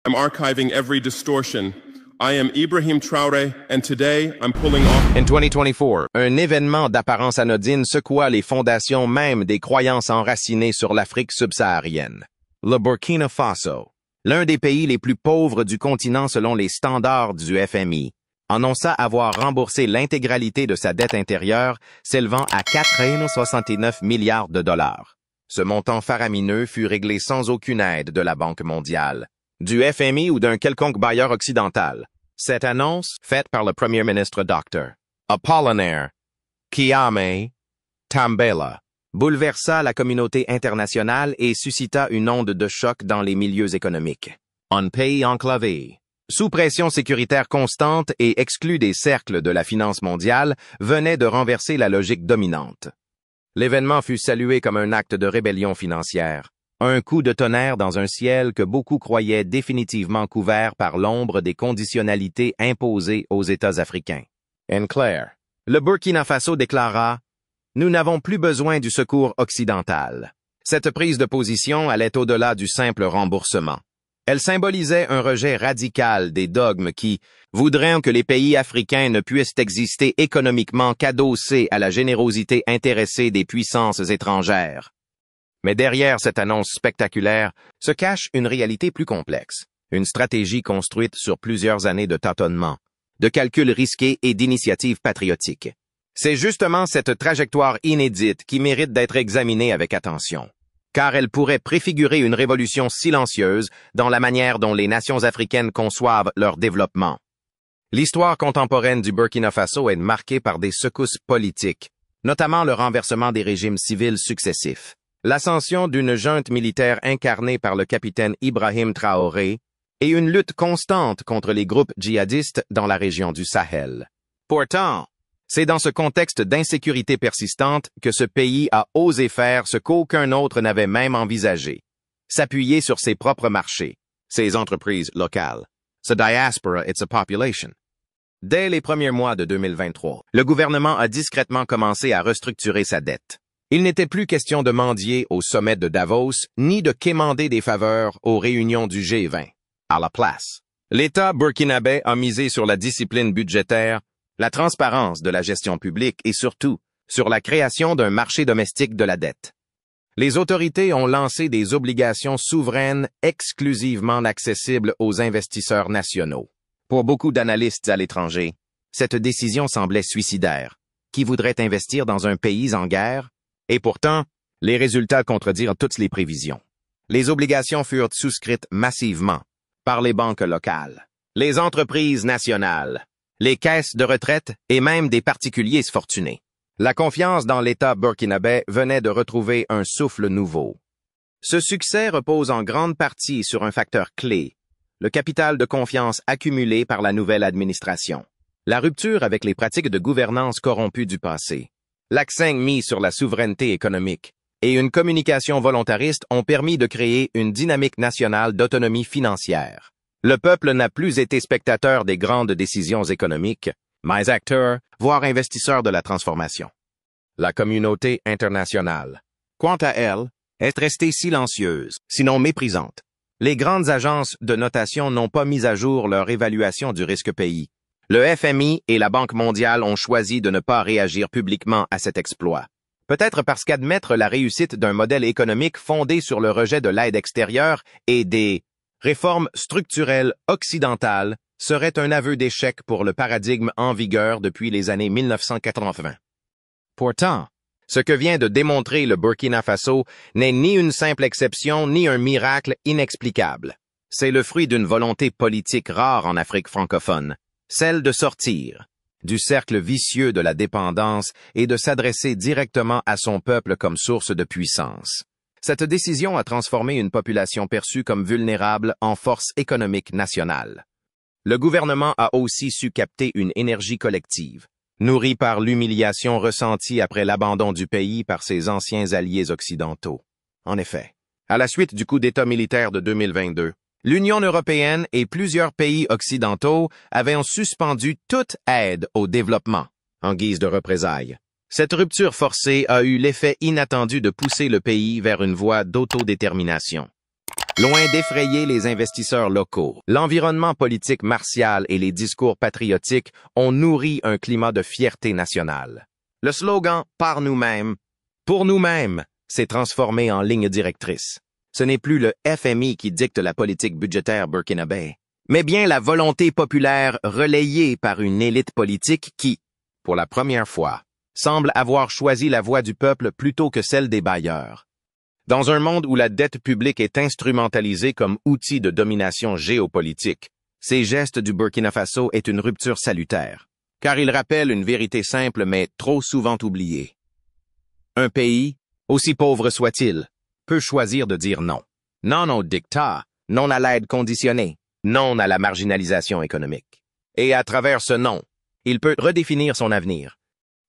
I'm archiving every distortion. I am Ibrahim Traoré, and today I'm pulling off... In 2024, un événement d'apparence anodine secoua les fondations même des croyances enracinées sur l'Afrique subsaharienne. Le Burkina Faso, l'un des pays les plus pauvres du continent selon les standards du FMI, annonça avoir remboursé l'intégralité de sa dette intérieure, s'élevant à 469 milliards de dollars. Ce montant faramineux fut réglé sans aucune aide de la Banque mondiale, du FMI ou d'un quelconque bailleur occidental. Cette annonce, faite par le premier ministre Dr. Apollinaire Kiyame Tambela, bouleversa la communauté internationale et suscita une onde de choc dans les milieux économiques. Un pays enclavé, sous pression sécuritaire constante et exclu des cercles de la finance mondiale, venait de renverser la logique dominante. L'événement fut salué comme un acte de rébellion financière, un coup de tonnerre dans un ciel que beaucoup croyaient définitivement couvert par l'ombre des conditionnalités imposées aux États africains. En clair, le Burkina Faso déclara « Nous n'avons plus besoin du secours occidental ». Cette prise de position allait au-delà du simple remboursement. Elle symbolisait un rejet radical des dogmes qui voudraient que les pays africains ne puissent exister économiquement qu'adossés à la générosité intéressée des puissances étrangères. Mais derrière cette annonce spectaculaire se cache une réalité plus complexe, une stratégie construite sur plusieurs années de tâtonnements, de calculs risqués et d'initiatives patriotiques. C'est justement cette trajectoire inédite qui mérite d'être examinée avec attention, car elle pourrait préfigurer une révolution silencieuse dans la manière dont les nations africaines conçoivent leur développement. L'histoire contemporaine du Burkina Faso est marquée par des secousses politiques, notamment le renversement des régimes civils successifs, l'ascension d'une junte militaire incarnée par le capitaine Ibrahim Traoré et une lutte constante contre les groupes djihadistes dans la région du Sahel. Pourtant, c'est dans ce contexte d'insécurité persistante que ce pays a osé faire ce qu'aucun autre n'avait même envisagé, s'appuyer sur ses propres marchés, ses entreprises locales, sa diaspora et sa population. Dès les premiers mois de 2023, le gouvernement a discrètement commencé à restructurer sa dette. Il n'était plus question de mendier au sommet de Davos, ni de quémander des faveurs aux réunions du G20. À la place, l'État burkinabé a misé sur la discipline budgétaire, la transparence de la gestion publique et surtout sur la création d'un marché domestique de la dette. Les autorités ont lancé des obligations souveraines exclusivement accessibles aux investisseurs nationaux. Pour beaucoup d'analystes à l'étranger, cette décision semblait suicidaire. Qui voudrait investir dans un pays en guerre? Et pourtant, les résultats contredirent toutes les prévisions. Les obligations furent souscrites massivement par les banques locales, les entreprises nationales, les caisses de retraite et même des particuliers fortunés. La confiance dans l'État burkinabé venait de retrouver un souffle nouveau. Ce succès repose en grande partie sur un facteur clé, le capital de confiance accumulé par la nouvelle administration, la rupture avec les pratiques de gouvernance corrompues du passé. L'accent mis sur la souveraineté économique et une communication volontariste ont permis de créer une dynamique nationale d'autonomie financière. Le peuple n'a plus été spectateur des grandes décisions économiques, mais acteur, voire investisseur de la transformation. La communauté internationale, quant à elle, est restée silencieuse, sinon méprisante. Les grandes agences de notation n'ont pas mis à jour leur évaluation du risque pays. Le FMI et la Banque mondiale ont choisi de ne pas réagir publiquement à cet exploit. Peut-être parce qu'admettre la réussite d'un modèle économique fondé sur le rejet de l'aide extérieure et des réformes structurelles occidentales serait un aveu d'échec pour le paradigme en vigueur depuis les années 1980. Pourtant, ce que vient de démontrer le Burkina Faso n'est ni une simple exception ni un miracle inexplicable. C'est le fruit d'une volonté politique rare en Afrique francophone, celle de sortir du cercle vicieux de la dépendance et de s'adresser directement à son peuple comme source de puissance. Cette décision a transformé une population perçue comme vulnérable en force économique nationale. Le gouvernement a aussi su capter une énergie collective, nourrie par l'humiliation ressentie après l'abandon du pays par ses anciens alliés occidentaux. En effet, à la suite du coup d'État militaire de 2022, l'Union européenne et plusieurs pays occidentaux avaient suspendu toute aide au développement, en guise de représailles. Cette rupture forcée a eu l'effet inattendu de pousser le pays vers une voie d'autodétermination. Loin d'effrayer les investisseurs locaux, l'environnement politique martial et les discours patriotiques ont nourri un climat de fierté nationale. Le slogan « Par nous-mêmes », pour nous-mêmes, s'est transformé en ligne directrice. Ce n'est plus le FMI qui dicte la politique budgétaire burkinabé, mais bien la volonté populaire relayée par une élite politique qui, pour la première fois, semble avoir choisi la voix du peuple plutôt que celle des bailleurs. Dans un monde où la dette publique est instrumentalisée comme outil de domination géopolitique, ces gestes du Burkina Faso est une rupture salutaire, car il rappelle une vérité simple mais trop souvent oubliée. Un pays, aussi pauvre soit-il, peut choisir de dire non. Non au dictat, non à l'aide conditionnée, non à la marginalisation économique. Et à travers ce non, il peut redéfinir son avenir.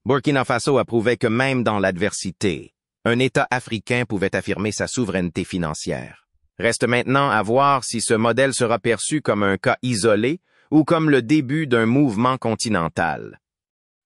Burkina Faso a prouvé que même dans l'adversité, un État africain pouvait affirmer sa souveraineté financière. Reste maintenant à voir si ce modèle sera perçu comme un cas isolé ou comme le début d'un mouvement continental.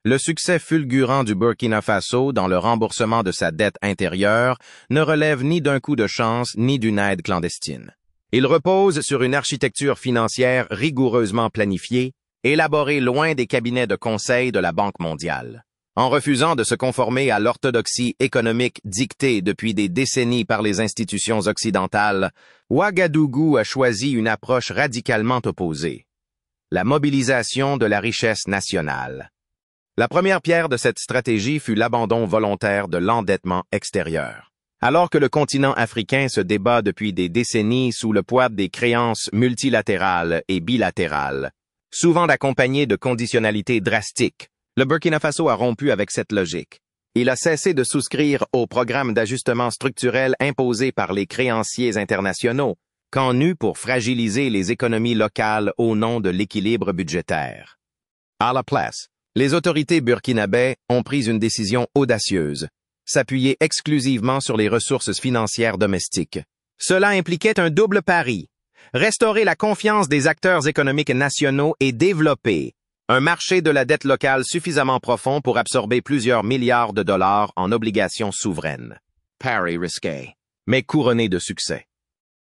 Le succès fulgurant du Burkina Faso dans le remboursement de sa dette intérieure ne relève ni d'un coup de chance ni d'une aide clandestine. Il repose sur une architecture financière rigoureusement planifiée, élaborée loin des cabinets de conseil de la Banque mondiale. En refusant de se conformer à l'orthodoxie économique dictée depuis des décennies par les institutions occidentales, Ouagadougou a choisi une approche radicalement opposée: la mobilisation de la richesse nationale. La première pierre de cette stratégie fut l'abandon volontaire de l'endettement extérieur. Alors que le continent africain se débat depuis des décennies sous le poids des créances multilatérales et bilatérales, souvent accompagnées de conditionnalités drastiques, le Burkina Faso a rompu avec cette logique. Il a cessé de souscrire au programme d'ajustement structurel imposé par les créanciers internationaux, qu'en eut pour fragiliser les économies locales au nom de l'équilibre budgétaire. À la place, les autorités burkinabées ont pris une décision audacieuse: s'appuyer exclusivement sur les ressources financières domestiques. Cela impliquait un double pari: restaurer la confiance des acteurs économiques nationaux et développer un marché de la dette locale suffisamment profond pour absorber plusieurs milliards de dollars en obligations souveraines. Pari risqué, mais couronné de succès.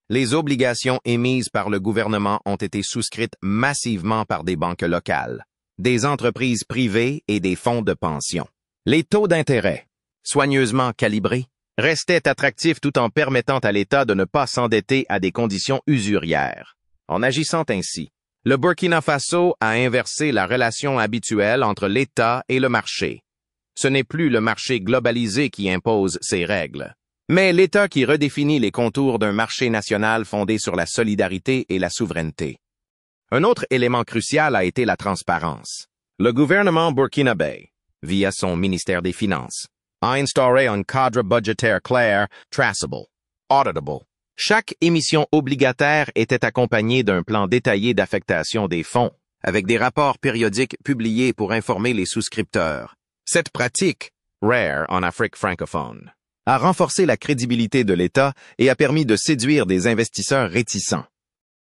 Les obligations émises par le gouvernement ont été souscrites massivement par des banques locales, des entreprises privées et des fonds de pension. Les taux d'intérêt, soigneusement calibrés, restaient attractifs tout en permettant à l'État de ne pas s'endetter à des conditions usurières. En agissant ainsi, le Burkina Faso a inversé la relation habituelle entre l'État et le marché. Ce n'est plus le marché globalisé qui impose ses règles, mais l'État qui redéfinit les contours d'un marché national fondé sur la solidarité et la souveraineté. Un autre élément crucial a été la transparence. Le gouvernement burkinabé, via son ministère des Finances, a instauré un cadre budgétaire clair, traçable, auditable. Chaque émission obligataire était accompagnée d'un plan détaillé d'affectation des fonds, avec des rapports périodiques publiés pour informer les souscripteurs. Cette pratique, rare en Afrique francophone, a renforcé la crédibilité de l'État et a permis de séduire des investisseurs réticents.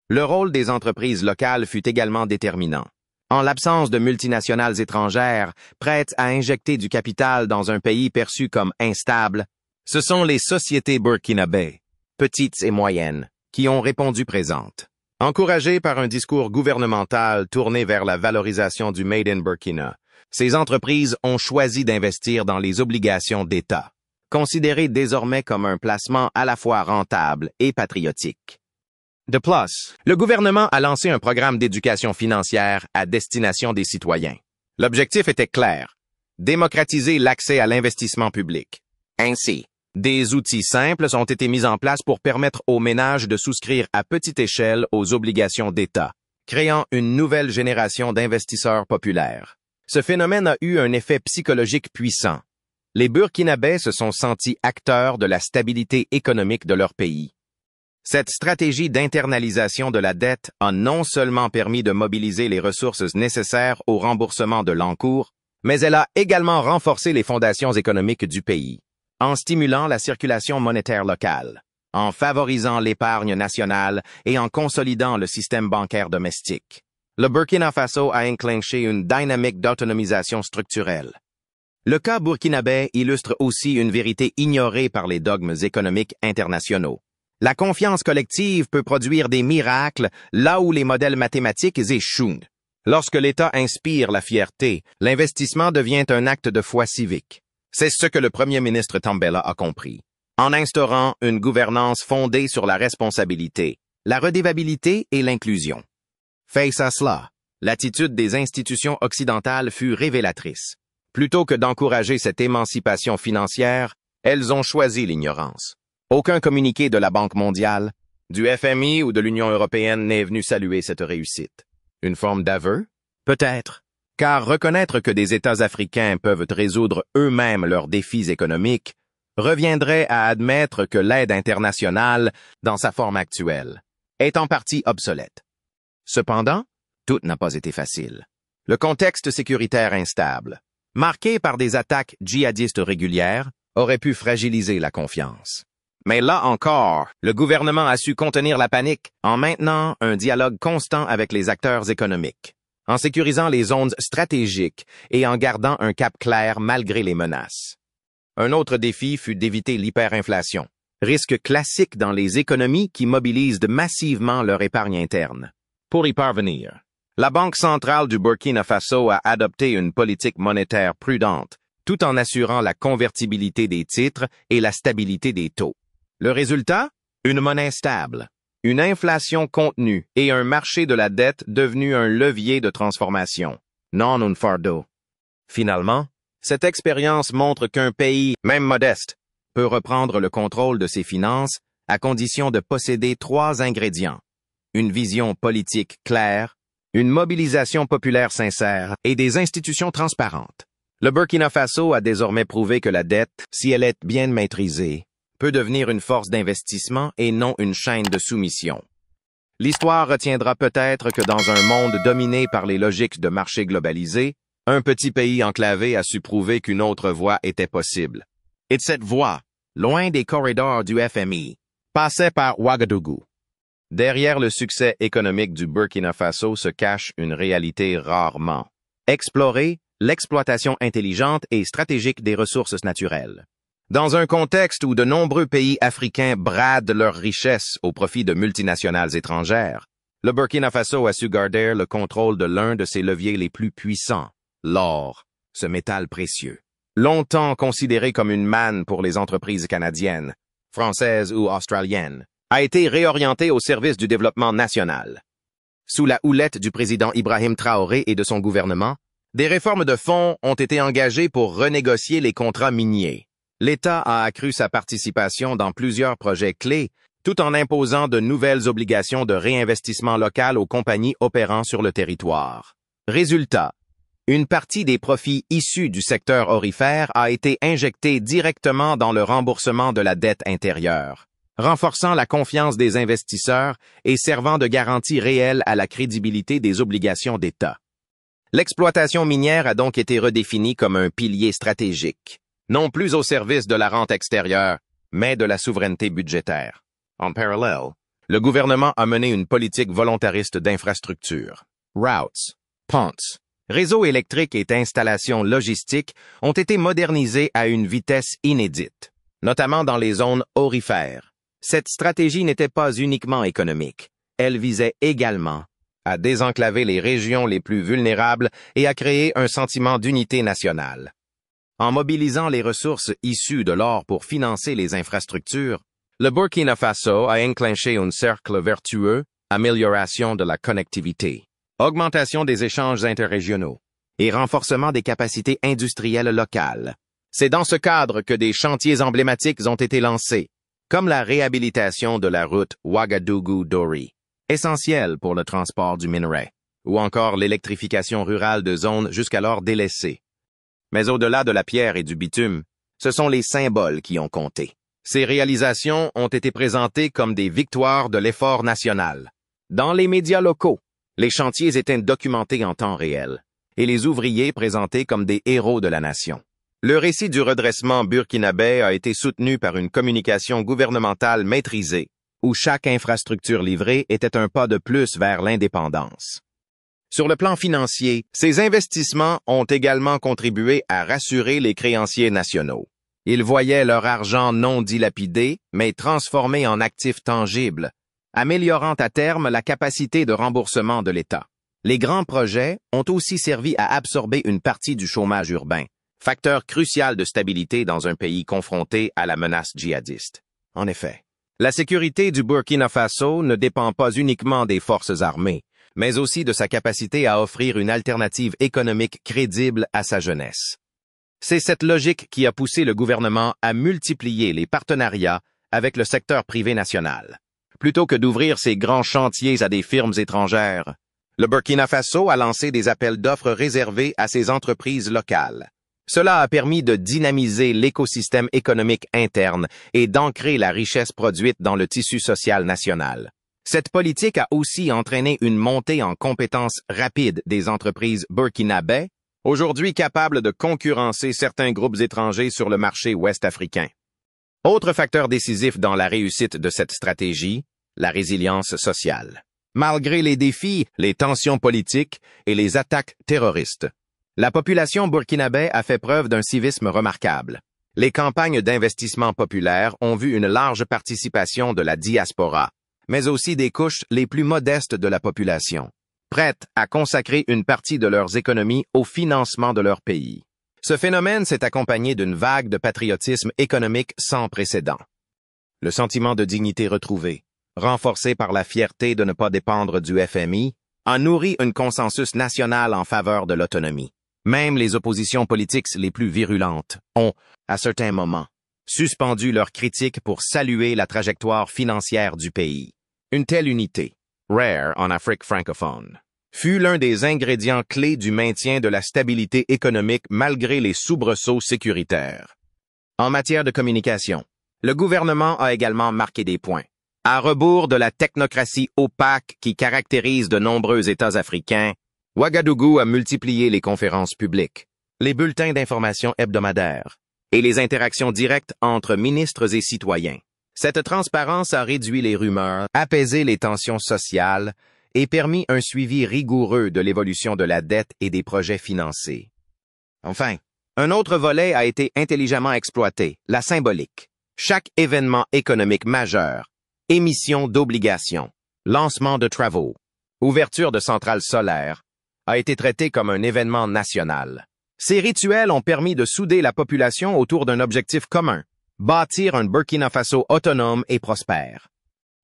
Le rôle des entreprises locales fut également déterminant. En l'absence de multinationales étrangères prêtes à injecter du capital dans un pays perçu comme instable, ce sont les sociétés burkinabées, petites et moyennes, qui ont répondu présentes. Encouragées par un discours gouvernemental tourné vers la valorisation du Made in Burkina, ces entreprises ont choisi d'investir dans les obligations d'État, considérées désormais comme un placement à la fois rentable et patriotique. De plus, le gouvernement a lancé un programme d'éducation financière à destination des citoyens. L'objectif était clair: démocratiser l'accès à l'investissement public. Ainsi, des outils simples ont été mis en place pour permettre aux ménages de souscrire à petite échelle aux obligations d'État, créant une nouvelle génération d'investisseurs populaires. Ce phénomène a eu un effet psychologique puissant. Les Burkinabés se sont sentis acteurs de la stabilité économique de leur pays. Cette stratégie d'internalisation de la dette a non seulement permis de mobiliser les ressources nécessaires au remboursement de l'encours, mais elle a également renforcé les fondations économiques du pays, en stimulant la circulation monétaire locale, en favorisant l'épargne nationale et en consolidant le système bancaire domestique. Le Burkina Faso a enclenché une dynamique d'autonomisation structurelle. Le cas burkinabé illustre aussi une vérité ignorée par les dogmes économiques internationaux. La confiance collective peut produire des miracles là où les modèles mathématiques échouent. Lorsque l'État inspire la fierté, l'investissement devient un acte de foi civique. C'est ce que le premier ministre Tambela a compris. En instaurant une gouvernance fondée sur la responsabilité, la redevabilité et l'inclusion. Face à cela, l'attitude des institutions occidentales fut révélatrice. Plutôt que d'encourager cette émancipation financière, elles ont choisi l'ignorance. Aucun communiqué de la Banque mondiale, du FMI ou de l'Union européenne n'est venu saluer cette réussite. Une forme d'aveu? Peut-être. Car reconnaître que des États africains peuvent résoudre eux-mêmes leurs défis économiques reviendrait à admettre que l'aide internationale, dans sa forme actuelle, est en partie obsolète. Cependant, tout n'a pas été facile. Le contexte sécuritaire instable, marqué par des attaques djihadistes régulières, aurait pu fragiliser la confiance. Mais là encore, le gouvernement a su contenir la panique en maintenant un dialogue constant avec les acteurs économiques, en sécurisant les zones stratégiques et en gardant un cap clair malgré les menaces. Un autre défi fut d'éviter l'hyperinflation, risque classique dans les économies qui mobilisent massivement leur épargne interne. Pour y parvenir, la Banque centrale du Burkina Faso a adopté une politique monétaire prudente, tout en assurant la convertibilité des titres et la stabilité des taux. Le résultat? Une monnaie stable, une inflation contenue et un marché de la dette devenu un levier de transformation, non un fardeau. Finalement, cette expérience montre qu'un pays, même modeste, peut reprendre le contrôle de ses finances à condition de posséder 3 ingrédients: une vision politique claire, une mobilisation populaire sincère et des institutions transparentes. Le Burkina Faso a désormais prouvé que la dette, si elle est bien maîtrisée, peut devenir une force d'investissement et non une chaîne de soumission. L'histoire retiendra peut-être que dans un monde dominé par les logiques de marché globalisé, un petit pays enclavé a su prouver qu'une autre voie était possible. Et cette voie, loin des corridors du FMI, passait par Ouagadougou. Derrière le succès économique du Burkina Faso se cache une réalité rarement explorée, l'exploitation intelligente et stratégique des ressources naturelles. Dans un contexte où de nombreux pays africains bradent leurs richesses au profit de multinationales étrangères, le Burkina Faso a su garder le contrôle de l'un de ses leviers les plus puissants, l'or, ce métal précieux. Longtemps considéré comme une manne pour les entreprises canadiennes, françaises ou australiennes, a été réorienté au service du développement national. Sous la houlette du président Ibrahim Traoré et de son gouvernement, des réformes de fond ont été engagées pour renégocier les contrats miniers. L'État a accru sa participation dans plusieurs projets clés, tout en imposant de nouvelles obligations de réinvestissement local aux compagnies opérant sur le territoire. Résultat, une partie des profits issus du secteur aurifère a été injectée directement dans le remboursement de la dette intérieure, renforçant la confiance des investisseurs et servant de garantie réelle à la crédibilité des obligations d'État. L'exploitation minière a donc été redéfinie comme un pilier stratégique, non plus au service de la rente extérieure, mais de la souveraineté budgétaire. En parallèle, le gouvernement a mené une politique volontariste d'infrastructure. Routes, ponts, réseaux électriques et installations logistiques ont été modernisés à une vitesse inédite, notamment dans les zones aurifères. Cette stratégie n'était pas uniquement économique, elle visait également à désenclaver les régions les plus vulnérables et à créer un sentiment d'unité nationale. En mobilisant les ressources issues de l'or pour financer les infrastructures, le Burkina Faso a enclenché un cercle vertueux, amélioration de la connectivité, augmentation des échanges interrégionaux et renforcement des capacités industrielles locales. C'est dans ce cadre que des chantiers emblématiques ont été lancés, comme la réhabilitation de la route Ouagadougou-Dori, essentielle pour le transport du minerai, ou encore l'électrification rurale de zones jusqu'alors délaissées. Mais au-delà de la pierre et du bitume, ce sont les symboles qui ont compté. Ces réalisations ont été présentées comme des victoires de l'effort national. Dans les médias locaux, les chantiers étaient documentés en temps réel, et les ouvriers présentés comme des héros de la nation. Le récit du redressement burkinabé a été soutenu par une communication gouvernementale maîtrisée, où chaque infrastructure livrée était un pas de plus vers l'indépendance. Sur le plan financier, ces investissements ont également contribué à rassurer les créanciers nationaux. Ils voyaient leur argent non dilapidé, mais transformé en actifs tangibles, améliorant à terme la capacité de remboursement de l'État. Les grands projets ont aussi servi à absorber une partie du chômage urbain, facteur crucial de stabilité dans un pays confronté à la menace djihadiste. En effet, la sécurité du Burkina Faso ne dépend pas uniquement des forces armées, mais aussi de sa capacité à offrir une alternative économique crédible à sa jeunesse. C'est cette logique qui a poussé le gouvernement à multiplier les partenariats avec le secteur privé national. Plutôt que d'ouvrir ses grands chantiers à des firmes étrangères, le Burkina Faso a lancé des appels d'offres réservés à ses entreprises locales. Cela a permis de dynamiser l'écosystème économique interne et d'ancrer la richesse produite dans le tissu social national. Cette politique a aussi entraîné une montée en compétences rapide des entreprises burkinabais, aujourd'hui capables de concurrencer certains groupes étrangers sur le marché ouest-africain. Autre facteur décisif dans la réussite de cette stratégie, la résilience sociale. Malgré les défis, les tensions politiques et les attaques terroristes, la population burkinabé a fait preuve d'un civisme remarquable. Les campagnes d'investissement populaires ont vu une large participation de la diaspora, mais aussi des couches les plus modestes de la population, prêtes à consacrer une partie de leurs économies au financement de leur pays. Ce phénomène s'est accompagné d'une vague de patriotisme économique sans précédent. Le sentiment de dignité retrouvé, renforcé par la fierté de ne pas dépendre du FMI, a nourri un consensus national en faveur de l'autonomie. Même les oppositions politiques les plus virulentes ont, à certains moments, suspendu leurs critiques pour saluer la trajectoire financière du pays. Une telle unité, rare en Afrique francophone, fut l'un des ingrédients clés du maintien de la stabilité économique malgré les soubresauts sécuritaires. En matière de communication, le gouvernement a également marqué des points. À rebours de la technocratie opaque qui caractérise de nombreux États africains, Ouagadougou a multiplié les conférences publiques, les bulletins d'information hebdomadaires et les interactions directes entre ministres et citoyens. Cette transparence a réduit les rumeurs, apaisé les tensions sociales et permis un suivi rigoureux de l'évolution de la dette et des projets financés. Enfin, un autre volet a été intelligemment exploité, la symbolique. Chaque événement économique majeur, émission d'obligations, lancement de travaux, ouverture de centrales solaires, a été traité comme un événement national. Ces rituels ont permis de souder la population autour d'un objectif commun, bâtir un Burkina Faso autonome et prospère.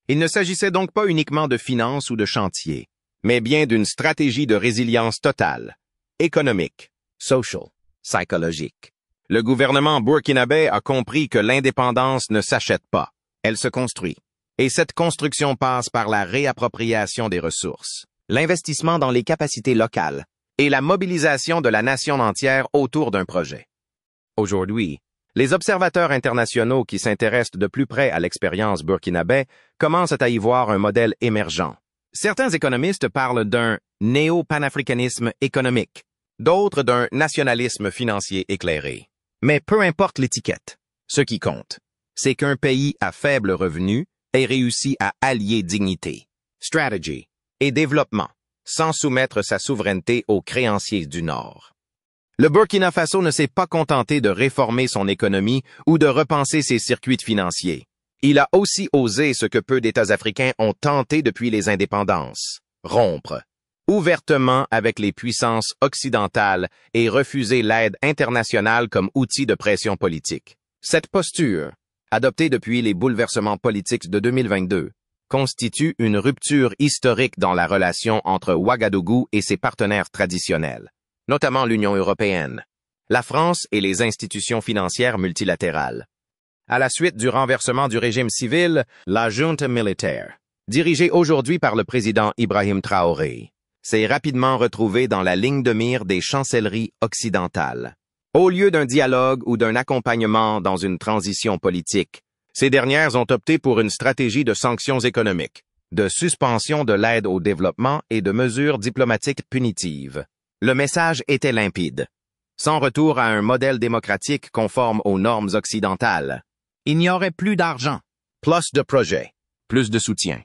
Il ne s'agissait donc pas uniquement de finances ou de chantier, mais bien d'une stratégie de résilience totale, économique, social, psychologique. Le gouvernement burkinabé a compris que l'indépendance ne s'achète pas, elle se construit. Et cette construction passe par la réappropriation des ressources, l'investissement dans les capacités locales et la mobilisation de la nation entière autour d'un projet. Aujourd'hui, les observateurs internationaux qui s'intéressent de plus près à l'expérience burkinabé commencent à y voir un modèle émergent. Certains économistes parlent d'un néo-panafricanisme économique, d'autres d'un nationalisme financier éclairé. Mais peu importe l'étiquette, ce qui compte, c'est qu'un pays à faible revenu ait réussi à allier dignité, stratégie et développement, sans soumettre sa souveraineté aux créanciers du Nord. Le Burkina Faso ne s'est pas contenté de réformer son économie ou de repenser ses circuits financiers. Il a aussi osé ce que peu d'États africains ont tenté depuis les indépendances, rompre ouvertement avec les puissances occidentales et refuser l'aide internationale comme outil de pression politique. Cette posture, adoptée depuis les bouleversements politiques de 2022, constitue une rupture historique dans la relation entre Ouagadougou et ses partenaires traditionnels, notamment l'Union européenne, la France et les institutions financières multilatérales. À la suite du renversement du régime civil, la junte militaire, dirigée aujourd'hui par le président Ibrahim Traoré, s'est rapidement retrouvée dans la ligne de mire des chancelleries occidentales. Au lieu d'un dialogue ou d'un accompagnement dans une transition politique, ces dernières ont opté pour une stratégie de sanctions économiques, de suspension de l'aide au développement et de mesures diplomatiques punitives. Le message était limpide. Sans retour à un modèle démocratique conforme aux normes occidentales, il n'y aurait plus d'argent, plus de projets, plus de soutien.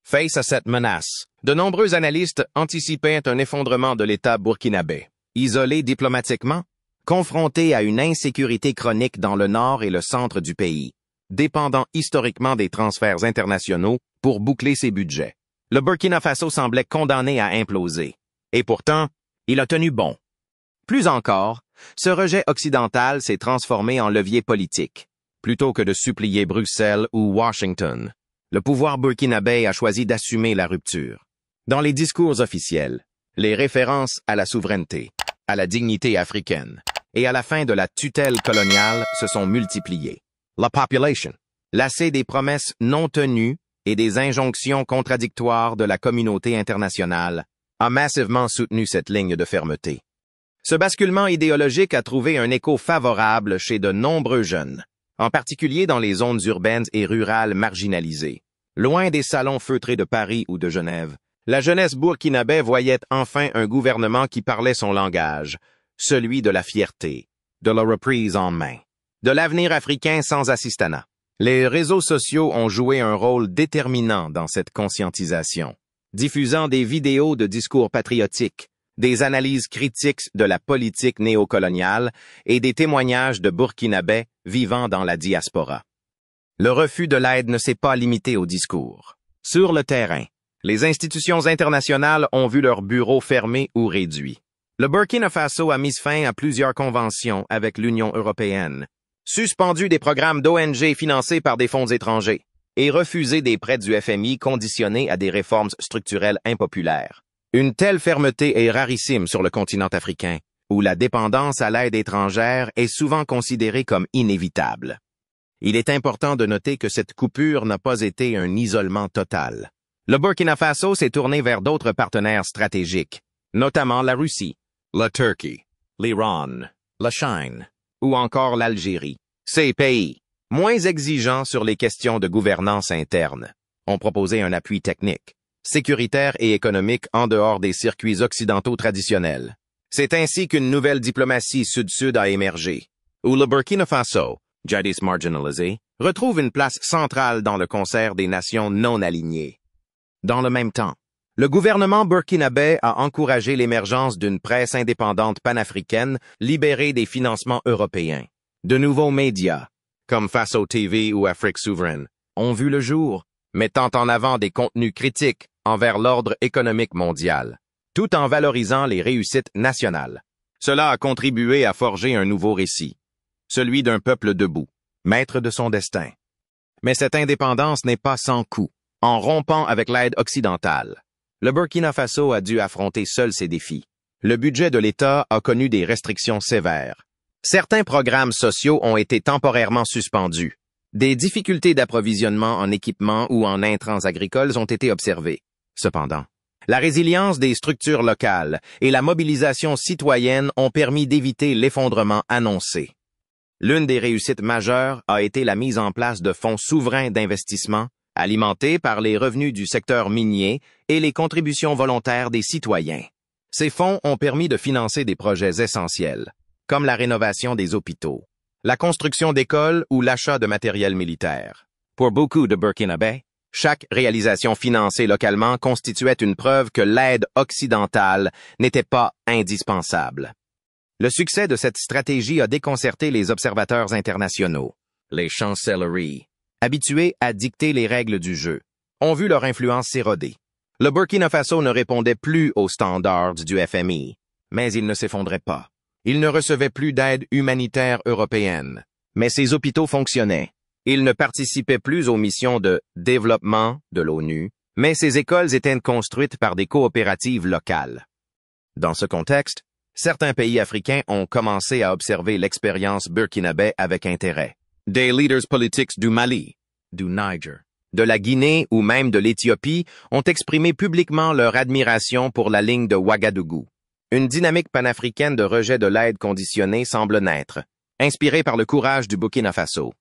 Face à cette menace, de nombreux analystes anticipaient un effondrement de l'État burkinabé. Isolé diplomatiquement, confronté à une insécurité chronique dans le nord et le centre du pays, dépendant historiquement des transferts internationaux pour boucler ses budgets. Le Burkina Faso semblait condamné à imploser. Et pourtant, il a tenu bon. Plus encore, ce rejet occidental s'est transformé en levier politique. Plutôt que de supplier Bruxelles ou Washington, le pouvoir burkinabé a choisi d'assumer la rupture. Dans les discours officiels, les références à la souveraineté, à la dignité africaine et à la fin de la tutelle coloniale se sont multipliées. La population, lassée des promesses non tenues et des injonctions contradictoires de la communauté internationale, a massivement soutenu cette ligne de fermeté. Ce basculement idéologique a trouvé un écho favorable chez de nombreux jeunes, en particulier dans les zones urbaines et rurales marginalisées. Loin des salons feutrés de Paris ou de Genève, la jeunesse burkinabé voyait enfin un gouvernement qui parlait son langage, celui de la fierté, de la reprise en main, de l'avenir africain sans assistanat. Les réseaux sociaux ont joué un rôle déterminant dans cette conscientisation, diffusant des vidéos de discours patriotiques, des analyses critiques de la politique néocoloniale et des témoignages de Burkinabés vivant dans la diaspora. Le refus de l'aide ne s'est pas limité au discours. Sur le terrain, les institutions internationales ont vu leurs bureaux fermés ou réduits. Le Burkina Faso a mis fin à plusieurs conventions avec l'Union européenne, suspendu des programmes d'ONG financés par des fonds étrangers et refusé des prêts du FMI conditionnés à des réformes structurelles impopulaires. Une telle fermeté est rarissime sur le continent africain, où la dépendance à l'aide étrangère est souvent considérée comme inévitable. Il est important de noter que cette coupure n'a pas été un isolement total. Le Burkina Faso s'est tourné vers d'autres partenaires stratégiques, notamment la Russie, la Turquie, l'Iran, la Chine ou encore l'Algérie. Ces pays, moins exigeants sur les questions de gouvernance interne, ont proposé un appui technique, sécuritaire et économique en dehors des circuits occidentaux traditionnels. C'est ainsi qu'une nouvelle diplomatie sud-sud a émergé, où le Burkina Faso, jadis marginalisé, retrouve une place centrale dans le concert des nations non alignées. Dans le même temps, le gouvernement burkinabé a encouragé l'émergence d'une presse indépendante panafricaine libérée des financements européens. De nouveaux médias, comme Faso TV ou Afrique Souveraine, ont vu le jour, mettant en avant des contenus critiques envers l'ordre économique mondial, tout en valorisant les réussites nationales. Cela a contribué à forger un nouveau récit, celui d'un peuple debout, maître de son destin. Mais cette indépendance n'est pas sans coût. En rompant avec l'aide occidentale, le Burkina Faso a dû affronter seul ses défis. Le budget de l'État a connu des restrictions sévères. Certains programmes sociaux ont été temporairement suspendus. Des difficultés d'approvisionnement en équipements ou en intrants agricoles ont été observées. Cependant, la résilience des structures locales et la mobilisation citoyenne ont permis d'éviter l'effondrement annoncé. L'une des réussites majeures a été la mise en place de fonds souverains d'investissement, alimentés par les revenus du secteur minier et les contributions volontaires des citoyens. Ces fonds ont permis de financer des projets essentiels, comme la rénovation des hôpitaux, la construction d'écoles ou l'achat de matériel militaire. Pour beaucoup de Burkinabés, chaque réalisation financée localement constituait une preuve que l'aide occidentale n'était pas indispensable. Le succès de cette stratégie a déconcerté les observateurs internationaux. Les chancelleries, habitués à dicter les règles du jeu, ont vu leur influence s'éroder. Le Burkina Faso ne répondait plus aux standards du FMI, mais il ne s'effondrait pas. Il ne recevait plus d'aide humanitaire européenne, mais ses hôpitaux fonctionnaient. Il ne participait plus aux missions de développement de l'ONU, mais ses écoles étaient construites par des coopératives locales. Dans ce contexte, certains pays africains ont commencé à observer l'expérience burkinabé avec intérêt. Des leaders politiques du Mali, du Niger, de la Guinée ou même de l'Éthiopie ont exprimé publiquement leur admiration pour la ligne de Ouagadougou. Une dynamique panafricaine de rejet de l'aide conditionnée semble naître, inspirée par le courage du Burkina Faso.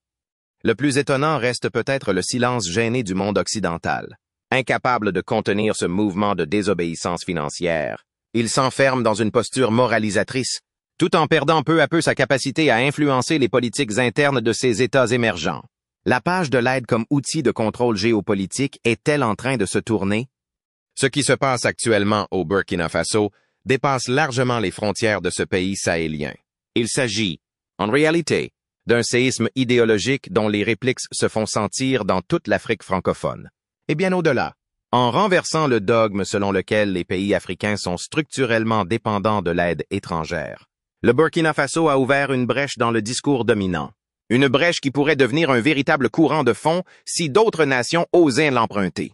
Le plus étonnant reste peut-être le silence gêné du monde occidental. Incapable de contenir ce mouvement de désobéissance financière, il s'enferme dans une posture moralisatrice, tout en perdant peu à peu sa capacité à influencer les politiques internes de ces États émergents. La page de l'aide comme outil de contrôle géopolitique est-elle en train de se tourner? Ce qui se passe actuellement au Burkina Faso dépasse largement les frontières de ce pays sahélien. Il s'agit, en réalité, d'un séisme idéologique dont les répliques se font sentir dans toute l'Afrique francophone. Et bien au-delà, en renversant le dogme selon lequel les pays africains sont structurellement dépendants de l'aide étrangère, le Burkina Faso a ouvert une brèche dans le discours dominant. Une brèche qui pourrait devenir un véritable courant de fond si d'autres nations osaient l'emprunter.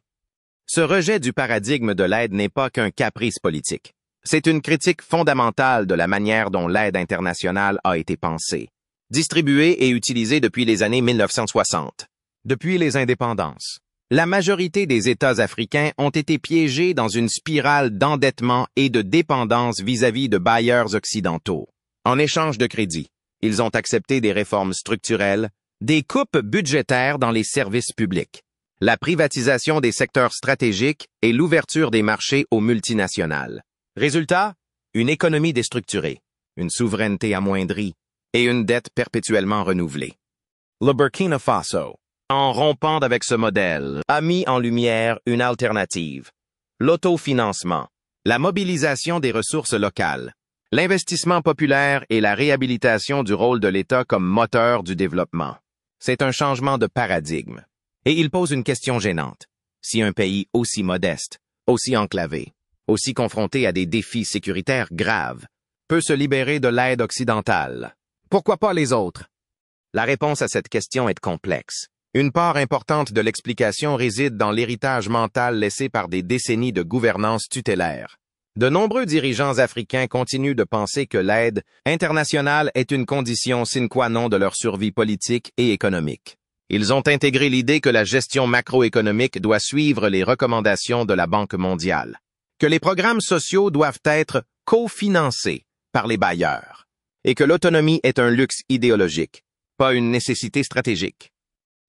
Ce rejet du paradigme de l'aide n'est pas qu'un caprice politique. C'est une critique fondamentale de la manière dont l'aide internationale a été pensée, distribuée et utilisée depuis les années 1960. Depuis les indépendances, la majorité des États africains ont été piégés dans une spirale d'endettement et de dépendance vis-à-vis de bailleurs occidentaux. En échange de crédit, ils ont accepté des réformes structurelles, des coupes budgétaires dans les services publics, la privatisation des secteurs stratégiques et l'ouverture des marchés aux multinationales. Résultat, une économie déstructurée, une souveraineté amoindrie et une dette perpétuellement renouvelée. Le Burkina Faso, en rompant avec ce modèle, a mis en lumière une alternative. L'autofinancement, la mobilisation des ressources locales, l'investissement populaire et la réhabilitation du rôle de l'État comme moteur du développement. C'est un changement de paradigme. Et il pose une question gênante. Si un pays aussi modeste, aussi enclavé, aussi confronté à des défis sécuritaires graves, peut se libérer de l'aide occidentale, pourquoi pas les autres? La réponse à cette question est complexe. Une part importante de l'explication réside dans l'héritage mental laissé par des décennies de gouvernance tutélaire. De nombreux dirigeants africains continuent de penser que l'aide internationale est une condition sine qua non de leur survie politique et économique. Ils ont intégré l'idée que la gestion macroéconomique doit suivre les recommandations de la Banque mondiale, que les programmes sociaux doivent être cofinancés par les bailleurs, et que l'autonomie est un luxe idéologique, pas une nécessité stratégique.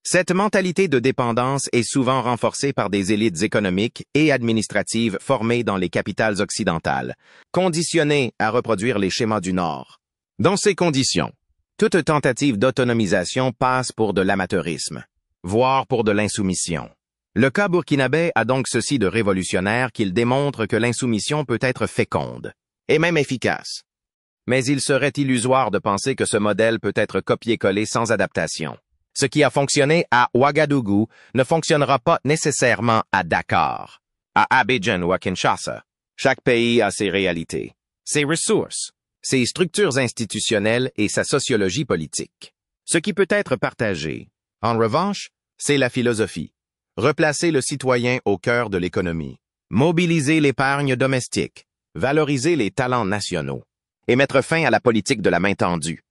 Cette mentalité de dépendance est souvent renforcée par des élites économiques et administratives formées dans les capitales occidentales, conditionnées à reproduire les schémas du Nord. Dans ces conditions, toute tentative d'autonomisation passe pour de l'amateurisme, voire pour de l'insoumission. Le cas burkinabé a donc ceci de révolutionnaire qu'il démontre que l'insoumission peut être féconde, et même efficace. Mais il serait illusoire de penser que ce modèle peut être copié-collé sans adaptation. Ce qui a fonctionné à Ouagadougou ne fonctionnera pas nécessairement à Dakar, à Abidjan ou à Kinshasa. Chaque pays a ses réalités, ses ressources, ses structures institutionnelles et sa sociologie politique. Ce qui peut être partagé, en revanche, c'est la philosophie. Replacer le citoyen au cœur de l'économie, mobiliser l'épargne domestique, valoriser les talents nationaux et mettre fin à la politique de la main tendue.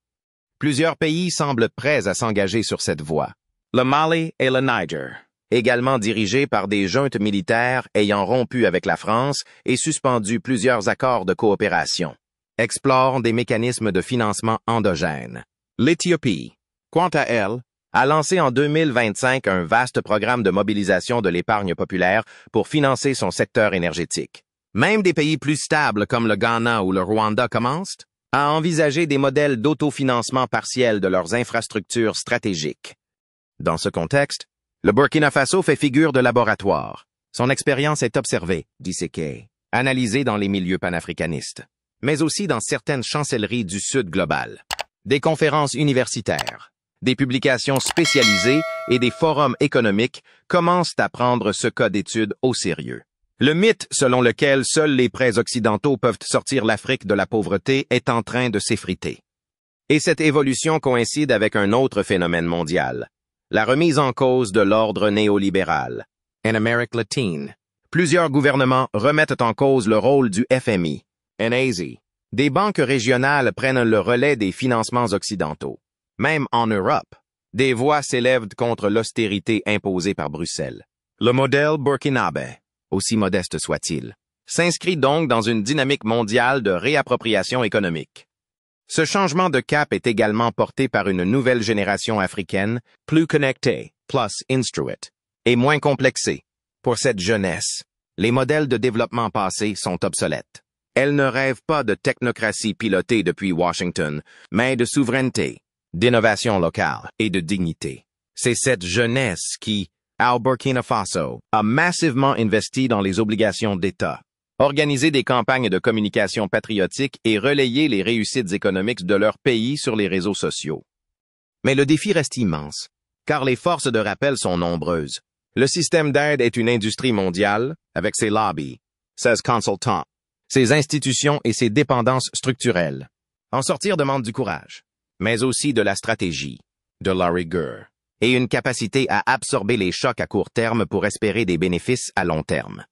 Plusieurs pays semblent prêts à s'engager sur cette voie. Le Mali et le Niger, également dirigés par des juntes militaires ayant rompu avec la France et suspendu plusieurs accords de coopération, explorent des mécanismes de financement endogènes. L'Éthiopie, quant à elle, a lancé en 2025 un vaste programme de mobilisation de l'épargne populaire pour financer son secteur énergétique. Même des pays plus stables comme le Ghana ou le Rwanda commencent à envisager des modèles d'autofinancement partiel de leurs infrastructures stratégiques. Dans ce contexte, le Burkina Faso fait figure de laboratoire. Son expérience est observée, dit Sekei, analysée dans les milieux panafricanistes, mais aussi dans certaines chancelleries du Sud global. Des conférences universitaires, des publications spécialisées et des forums économiques commencent à prendre ce cas d'étude au sérieux. Le mythe selon lequel seuls les prêts occidentaux peuvent sortir l'Afrique de la pauvreté est en train de s'effriter. Et cette évolution coïncide avec un autre phénomène mondial, la remise en cause de l'ordre néolibéral. En Amérique latine, plusieurs gouvernements remettent en cause le rôle du FMI. En Asie, des banques régionales prennent le relais des financements occidentaux. Même en Europe, des voix s'élèvent contre l'austérité imposée par Bruxelles. Le modèle burkinabé, aussi modeste soit-il, s'inscrit donc dans une dynamique mondiale de réappropriation économique. Ce changement de cap est également porté par une nouvelle génération africaine, plus connectée, plus instruite, et moins complexée. Pour cette jeunesse, les modèles de développement passés sont obsolètes. Elle ne rêve pas de technocratie pilotée depuis Washington, mais de souveraineté, d'innovation locale et de dignité. C'est cette jeunesse qui, au Burkina Faso, a massivement investi dans les obligations d'État, organiser des campagnes de communication patriotique et relayer les réussites économiques de leur pays sur les réseaux sociaux. Mais le défi reste immense, car les forces de rappel sont nombreuses. Le système d'aide est une industrie mondiale, avec ses lobbies, ses consultants, ses institutions et ses dépendances structurelles. En sortir demande du courage, mais aussi de la stratégie, de la rigueur, et une capacité à absorber les chocs à court terme pour espérer des bénéfices à long terme.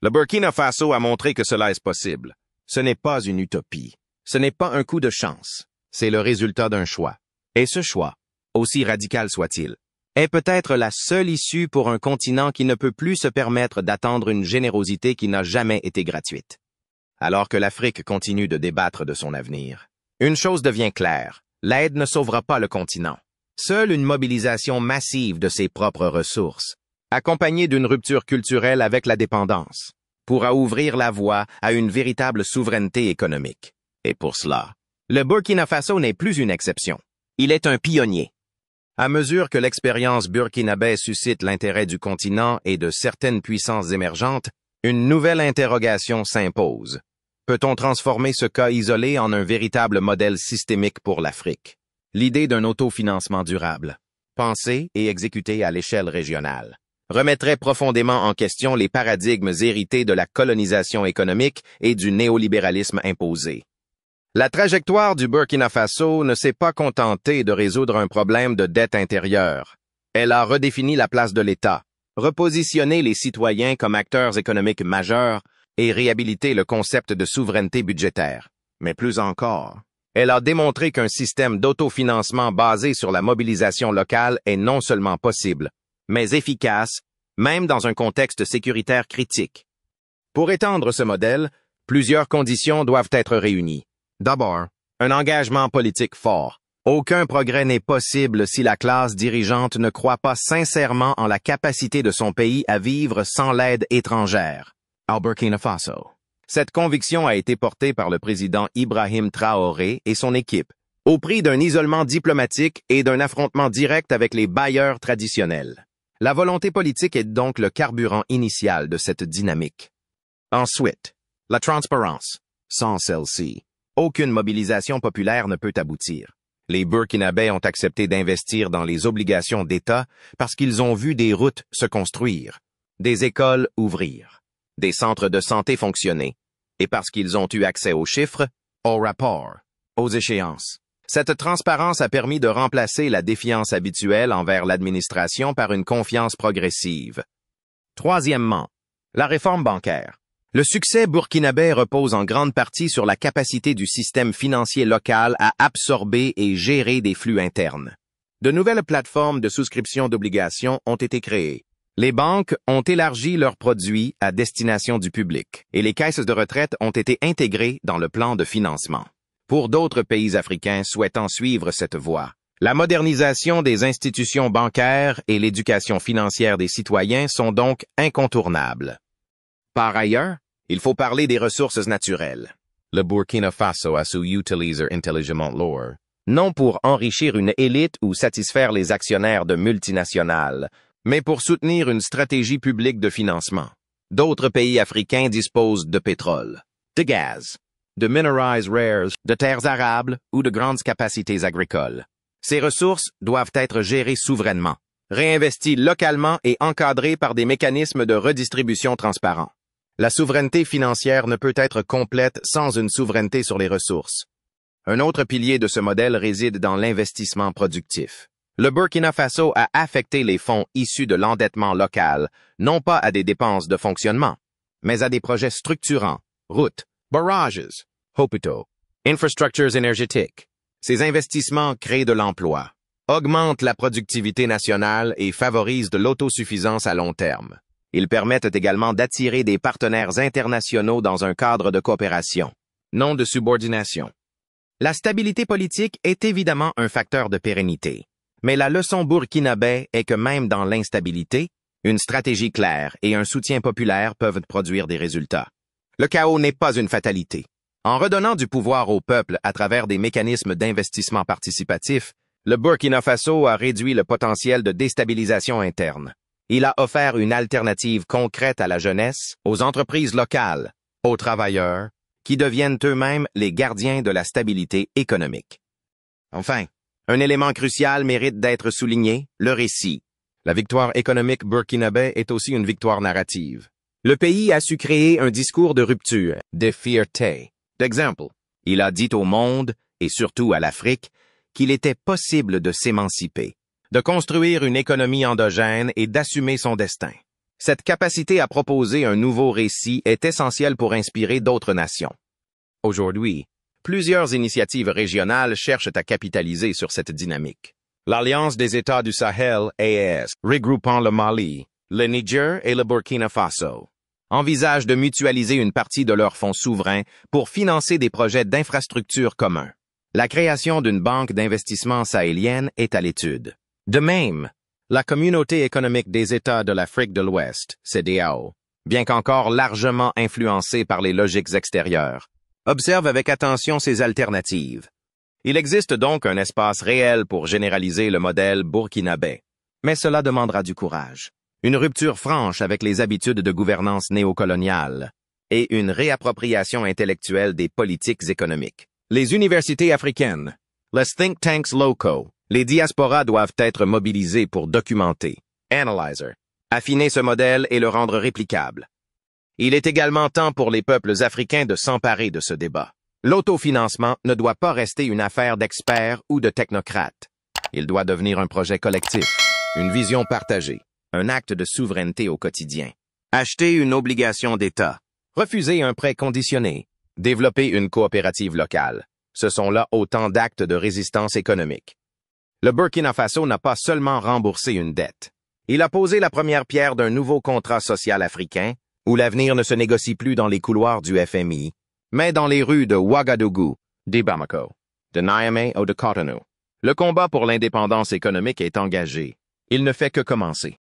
Le Burkina Faso a montré que cela est possible. Ce n'est pas une utopie. Ce n'est pas un coup de chance. C'est le résultat d'un choix. Et ce choix, aussi radical soit-il, est peut-être la seule issue pour un continent qui ne peut plus se permettre d'attendre une générosité qui n'a jamais été gratuite. Alors que l'Afrique continue de débattre de son avenir, une chose devient claire, l'aide ne sauvera pas le continent. Seule une mobilisation massive de ses propres ressources, accompagnée d'une rupture culturelle avec la dépendance, pourra ouvrir la voie à une véritable souveraineté économique. Et pour cela, le Burkina Faso n'est plus une exception. Il est un pionnier. À mesure que l'expérience burkinabé suscite l'intérêt du continent et de certaines puissances émergentes, une nouvelle interrogation s'impose. Peut-on transformer ce cas isolé en un véritable modèle systémique pour l'Afrique? L'idée d'un autofinancement durable, pensée et exécutée à l'échelle régionale, remettrait profondément en question les paradigmes hérités de la colonisation économique et du néolibéralisme imposé. La trajectoire du Burkina Faso ne s'est pas contentée de résoudre un problème de dette intérieure. Elle a redéfini la place de l'État, repositionné les citoyens comme acteurs économiques majeurs et réhabilité le concept de souveraineté budgétaire. Mais plus encore, elle a démontré qu'un système d'autofinancement basé sur la mobilisation locale est non seulement possible, mais efficace, même dans un contexte sécuritaire critique. Pour étendre ce modèle, plusieurs conditions doivent être réunies. D'abord, un engagement politique fort. Aucun progrès n'est possible si la classe dirigeante ne croit pas sincèrement en la capacité de son pays à vivre sans l'aide étrangère. Au Burkina Faso. Cette conviction a été portée par le président Ibrahim Traoré et son équipe, au prix d'un isolement diplomatique et d'un affrontement direct avec les bailleurs traditionnels. La volonté politique est donc le carburant initial de cette dynamique. Ensuite, la transparence. Sans celle-ci, aucune mobilisation populaire ne peut aboutir. Les Burkinabés ont accepté d'investir dans les obligations d'État parce qu'ils ont vu des routes se construire, des écoles ouvrir, des centres de santé fonctionner, et parce qu'ils ont eu accès aux chiffres, aux rapports, aux échéances. Cette transparence a permis de remplacer la défiance habituelle envers l'administration par une confiance progressive. Troisièmement, la réforme bancaire. Le succès burkinabé repose en grande partie sur la capacité du système financier local à absorber et gérer des flux internes. De nouvelles plateformes de souscription d'obligations ont été créées. Les banques ont élargi leurs produits à destination du public et les caisses de retraite ont été intégrées dans le plan de financement. Pour d'autres pays africains souhaitant suivre cette voie, la modernisation des institutions bancaires et l'éducation financière des citoyens sont donc incontournables. Par ailleurs, il faut parler des ressources naturelles. Le Burkina Faso a su utiliser intelligemment l'or, non pour enrichir une élite ou satisfaire les actionnaires de multinationales, mais pour soutenir une stratégie publique de financement. D'autres pays africains disposent de pétrole, de gaz, de minerals rares, de terres arables ou de grandes capacités agricoles. Ces ressources doivent être gérées souverainement, réinvesties localement et encadrées par des mécanismes de redistribution transparents. La souveraineté financière ne peut être complète sans une souveraineté sur les ressources. Un autre pilier de ce modèle réside dans l'investissement productif. Le Burkina Faso a affecté les fonds issus de l'endettement local, non pas à des dépenses de fonctionnement, mais à des projets structurants, routes, barrages, hôpitaux, infrastructures énergétiques. Ces investissements créent de l'emploi, augmentent la productivité nationale et favorisent de l'autosuffisance à long terme. Ils permettent également d'attirer des partenaires internationaux dans un cadre de coopération, non de subordination. La stabilité politique est évidemment un facteur de pérennité, mais la leçon burkinabé est que même dans l'instabilité, une stratégie claire et un soutien populaire peuvent produire des résultats. Le chaos n'est pas une fatalité. En redonnant du pouvoir au peuple à travers des mécanismes d'investissement participatif, le Burkina Faso a réduit le potentiel de déstabilisation interne. Il a offert une alternative concrète à la jeunesse, aux entreprises locales, aux travailleurs, qui deviennent eux-mêmes les gardiens de la stabilité économique. Enfin, un élément crucial mérite d'être souligné, le récit. La victoire économique burkinabé est aussi une victoire narrative. Le pays a su créer un discours de rupture, de fierté. D'exemple, il a dit au monde, et surtout à l'Afrique, qu'il était possible de s'émanciper, de construire une économie endogène et d'assumer son destin. Cette capacité à proposer un nouveau récit est essentielle pour inspirer d'autres nations. Aujourd'hui, plusieurs initiatives régionales cherchent à capitaliser sur cette dynamique. L'Alliance des États du Sahel, AES, regroupant le Mali, le Niger et le Burkina Faso, envisage de mutualiser une partie de leurs fonds souverains pour financer des projets d'infrastructures communs. La création d'une banque d'investissement sahélienne est à l'étude. De même, la Communauté économique des États de l'Afrique de l'Ouest, CEDEAO, bien qu'encore largement influencée par les logiques extérieures, observe avec attention ces alternatives. Il existe donc un espace réel pour généraliser le modèle burkinabé, mais cela demandera du courage, une rupture franche avec les habitudes de gouvernance néocoloniale et une réappropriation intellectuelle des politiques économiques. Les universités africaines, les think tanks locaux, les diasporas doivent être mobilisés pour documenter, analyser, affiner ce modèle et le rendre réplicable. Il est également temps pour les peuples africains de s'emparer de ce débat. L'autofinancement ne doit pas rester une affaire d'experts ou de technocrates. Il doit devenir un projet collectif, une vision partagée, un acte de souveraineté au quotidien. Acheter une obligation d'État, refuser un prêt conditionné, développer une coopérative locale. Ce sont là autant d'actes de résistance économique. Le Burkina Faso n'a pas seulement remboursé une dette. Il a posé la première pierre d'un nouveau contrat social africain où l'avenir ne se négocie plus dans les couloirs du FMI, mais dans les rues de Ouagadougou, de Bamako, de Niamey ou de Cotonou. Le combat pour l'indépendance économique est engagé. Il ne fait que commencer.